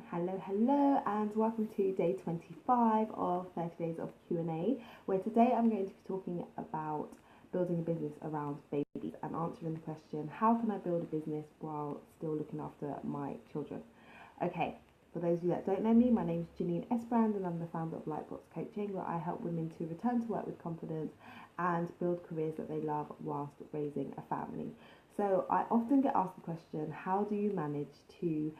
Hello, and welcome to day 25 of 30 Days of Q&A, where today I'm going to be talking about building a business around babies and answering the question, how can I build a business while still looking after my children? Okay, for those of you that don't know me, my name is Janine Esbrand and I'm the founder of Lightbox Coaching, where I help women to return to work with confidence and build careers that they love whilst raising a family. So I often get asked the question, how do you manage to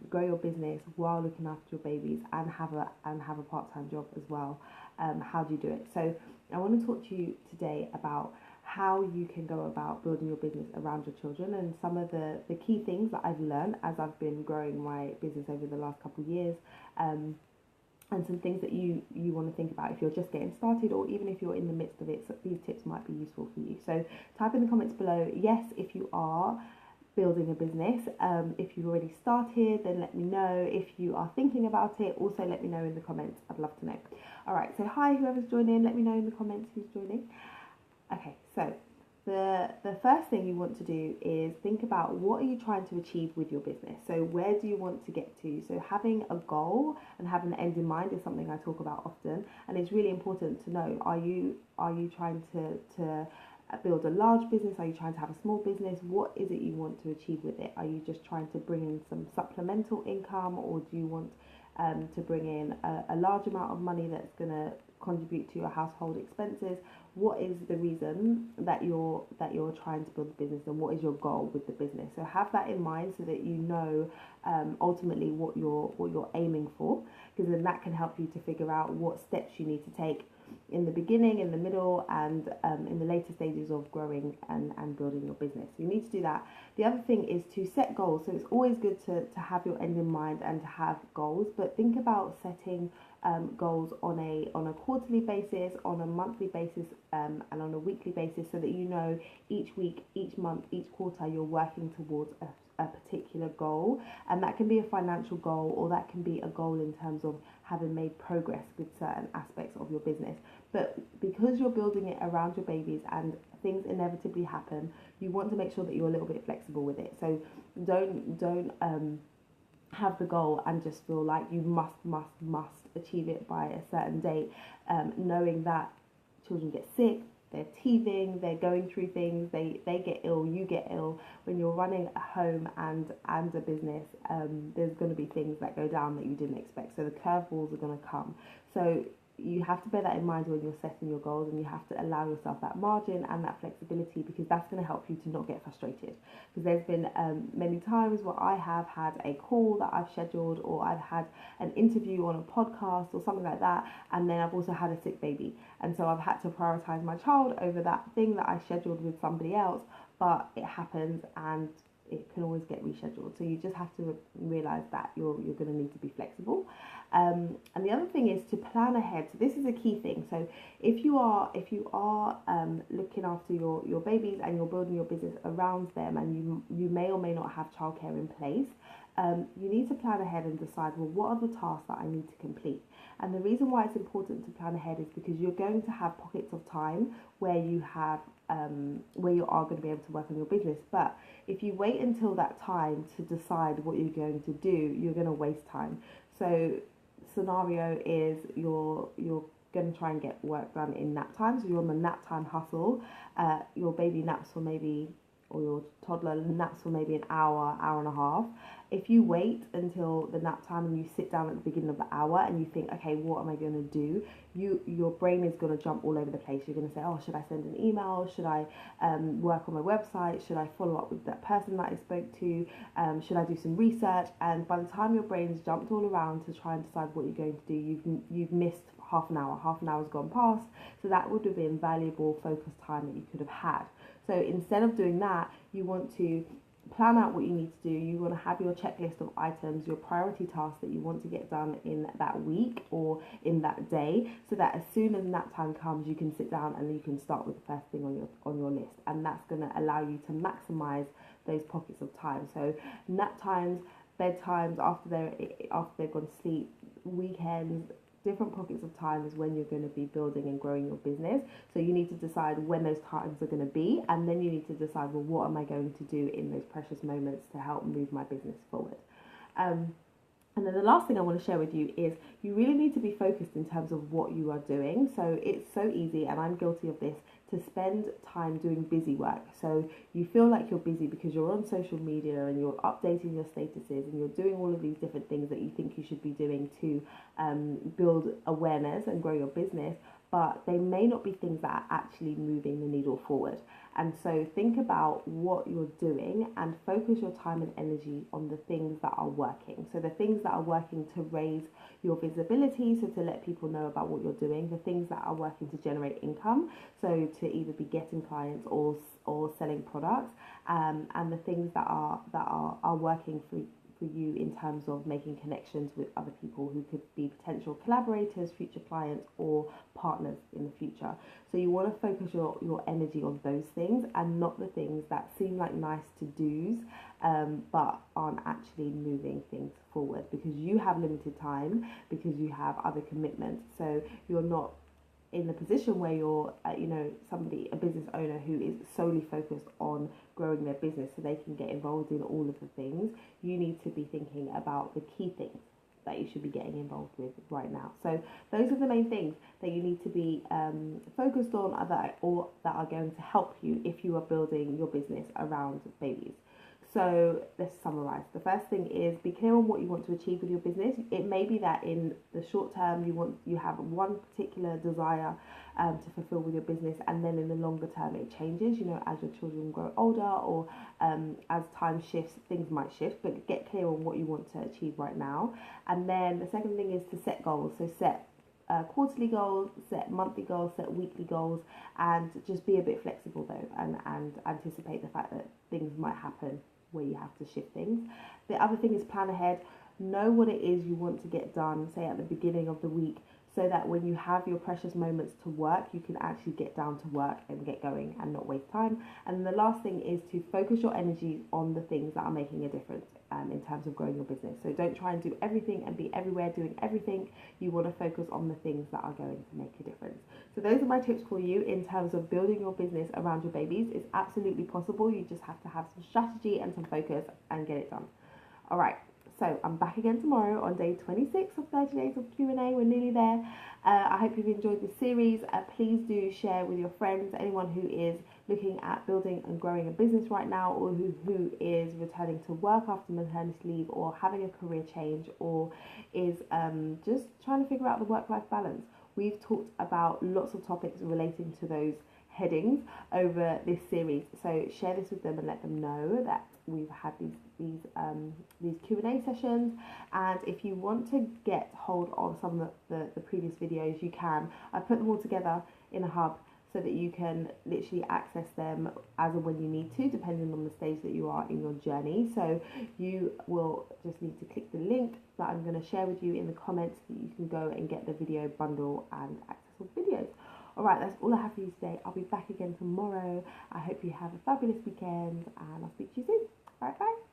grow your business while looking after your babies and have a part-time job as well? How do you do it? So I want to talk to you today about how you can go about building your business around your children and some of the key things that I've learned as I've been growing my business over the last couple of years. And some things that you want to think about if you're just getting started, or even if you're in the midst of it. So these tips might be useful for you. So type in the comments below yes if you are building a business. If you've already started, then let me know. If you are thinking about it, also let me know in the comments. I'd love to know. All right, so hi, whoever's joining, let me know in the comments who's joining. Okay, so the first thing you want to do is think about, what are you trying to achieve with your business? So where do you want to get to? So having a goal and having an end in mind is something I talk about often, and it's really important to know, are you trying to build a large business? Are you trying to have a small business? What is it you want to achieve with it? Are you just trying to bring in some supplemental income, or do you want to bring in a large amount of money that's going to contribute to your household expenses? What is the reason that you're trying to build a business, and what is your goal with the business? So have that in mind so that you know ultimately what you're aiming for, because then that can help you to figure out what steps you need to take in the beginning, in the middle, and in the later stages of growing and building your business. You need to do that. The other thing is to set goals. So it's always good to have your end in mind and to have goals, but think about setting goals on a quarterly basis, on a monthly basis, and on a weekly basis, so that you know each week, each month, each quarter you're working towards a particular goal. And that can be a financial goal, or that can be a goal in terms of having made progress with certain aspects of your business. But because you're building it around your babies and things inevitably happen, you want to make sure that you're a little bit flexible with it. So don't have the goal and just feel like you must achieve it by a certain date, knowing that children get sick, they're teething, they're going through things, they get ill, you get ill. When you're running a home and a business, there's going to be things that go down that you didn't expect. So the curveballs are going to come. So you have to bear that in mind when you're setting your goals, and you have to allow yourself that margin and that flexibility, because that's going to help you to not get frustrated. Because there's been many times where I have had a call that I've scheduled, or I've had an interview on a podcast or something like that, and then I've also had a sick baby, and so I've had to prioritize my child over that thing that I scheduled with somebody else. But it happens, and it can always get rescheduled. So you just have to realize that you're going to need to be flexible. And the other thing is to plan ahead. So this is a key thing. So if you are looking after your babies and you're building your business around them, and you may or may not have childcare in place, you need to plan ahead and decide, well, what are the tasks that I need to complete? And the reason why it's important to plan ahead is because you're going to have pockets of time where you are going to be able to work on your business. But if you wait until that time to decide what you're going to do, you're going to waste time. So scenario is you're going to try and get work done in nap time. So you're on the nap time hustle. Your baby naps for maybe, or your toddler naps for maybe an hour and a half. If you wait until the nap time and you sit down at the beginning of the hour and you think, okay, what am I going to do? Your brain is going to jump all over the place. You're going to say, oh, should I send an email? Should I work on my website? Should I follow up with that person that I spoke to? Should I do some research? And by the time your brain's jumped all around to try and decide what you're going to do, you've missed half an hour. Half an hour's gone past. So that would have been valuable focused time that you could have had. So instead of doing that, you want to plan out what you need to do. You want to have your checklist of items, your priority tasks that you want to get done in that week or in that day, so that as soon as nap time comes, you can sit down and you can start with the first thing on your list. And that's going to allow you to maximize those pockets of time. So nap times, bedtimes, after they've gone to sleep, weekends, different pockets of time is when you're going to be building and growing your business. So you need to decide when those times are going to be, and then you need to decide, well, what am I going to do in those precious moments to help move my business forward? And then the last thing I want to share with you is you really need to be focused in terms of what you are doing. So it's so easy, and I'm guilty of this, to spend time doing busy work. So you feel like you're busy because you're on social media and you're updating your statuses and you're doing all of these different things that you think you should be doing to build awareness and grow your business, but they may not be things that are actually moving the needle forward. And so think about what you're doing and focus your time and energy on the things that are working. So the things that are working to raise your visibility, so to let people know about what you're doing, the things that are working to generate income, so to either be getting clients or selling products, and the things that are working for you in terms of making connections with other people who could be potential collaborators, future clients, or partners in the future. So you want to focus your energy on those things and not the things that seem like nice to do's, but aren't actually moving things forward, because you have limited time, because you have other commitments. So you're not in the position where you're, a business owner who is solely focused on growing their business so they can get involved in all of the things. You need to be thinking about the key things that you should be getting involved with right now. So those are the main things that you need to be focused on, or that are going to help you if you are building your business around babies. So let's summarize. The first thing is be clear on what you want to achieve with your business. It may be that in the short term you have one particular desire to fulfill with your business, and then in the longer term it changes. As your children grow older, or as time shifts, things might shift. But get clear on what you want to achieve right now. And then the second thing is to set goals. So set quarterly goals, set monthly goals, set weekly goals, and just be a bit flexible though, and anticipate the fact that things might happen where you have to shift things. The other thing is plan ahead. Know what it is you want to get done, say at the beginning of the week, so that when you have your precious moments to work, you can actually get down to work and get going and not waste time. And the last thing is to focus your energy on the things that are making a difference in terms of growing your business. So don't try and do everything and be everywhere doing everything. You want to focus on the things that are going to make a difference. So those are my tips for you in terms of building your business around your babies. It's absolutely possible. You just have to have some strategy and some focus and get it done. All right. So I'm back again tomorrow on day 26 of 30 days of Q&A. We're nearly there. I hope you've enjoyed this series. Please do share with your friends, anyone who is looking at building and growing a business right now, or who is returning to work after maternity leave, or having a career change, or is just trying to figure out the work-life balance. We've talked about lots of topics relating to those headings over this series, so share this with them and let them know that we've had these Q&A sessions. And if you want to get hold of some of the previous videos, you can. I put them all together in a hub so that you can literally access them as and when you need to, depending on the stage that you are in your journey. So you will just need to click the link that I'm going to share with you in the comments, so that you can go and get the video bundle and access all the videos. Alright, that's all I have for you today. I'll be back again tomorrow. I hope you have a fabulous weekend, and I'll speak to you soon. Alright, bye.